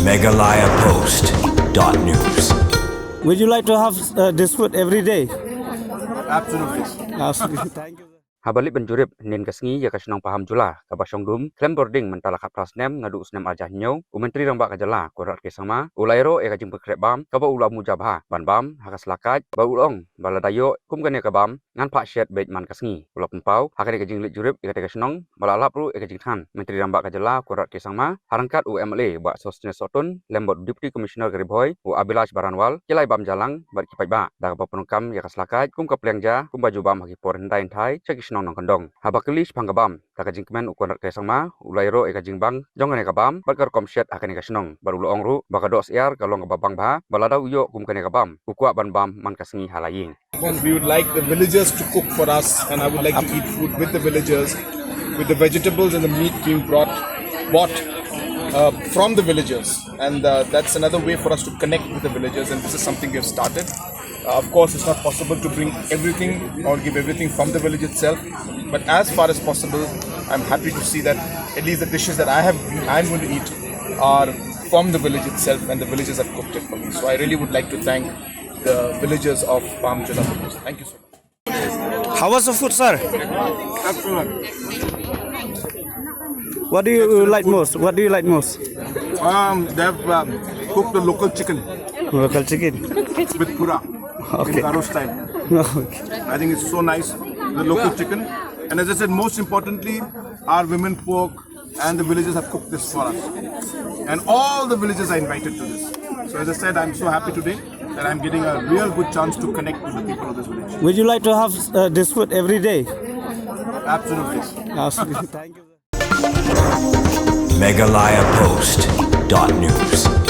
meghalayapost.news. Would you like to have this food every day? Absolutely. Absolutely. Thank you. Habalik benjurip nin kasngi ya Nong Pahamjula kabasongdum klem boarding mentala kapras nem ngadu snem ajah nyau umentri ramba kajala korat kesama ulairo eka jing bekrebam kaba ula Muja banbam hakas lakat ba ulong baladayo kumkane kabam ngan pak shet bait man kasngi ula pempau hakane kajing lit jurip eka kesnong balalap ru eka jing than menteri ramba kajala korat kesama harangkat MLA ba sosne sotun lembot deputy commissioner gariboy u abilash baranwal kilai bam jalang bat kipai ba daga penungkam ya kaslakat kum kaplengja kum baju bam hagi por hendai thai chekis nong kandong habaklis panggabam takajing kemen ukuan kesangma ulairo eka jingbang jongane kabam Ïaka Rukom Shet akane kasnong barulo ongru bakados yar kalong babang ba balada uyo kumkane kabam ukwa banbam man kasngi halaying. We would like the villagers to cook for us, and I would like to eat food with the villagers, with the vegetables and the meat being bought from the villagers, and that's another way for us to connect with the villagers, and this is something we have started. Of course, it's not possible to bring everything or give everything from the village itself, but as far as possible, I'm happy to see that at least the dishes that I'm going to eat are from the village itself, and the villagers have cooked it for me. So I really would like to thank the villagers of Pahamjula for this. Thank you so much. How was the food, sir? Excellent. What do you like most? What do you like most? They've cooked the local chicken Local chicken. with pura Okay. in Ïaroh style. Okay. I think it's so nice, the local chicken. And as I said, most importantly, our women folk and the villagers have cooked this for us. And all the villagers are invited to this. So as I said, I'm so happy today that I'm getting a real good chance to connect with the people of this village. Would you like to have this food every day? Absolutely. Absolutely. Thank you. meghalayapost.news.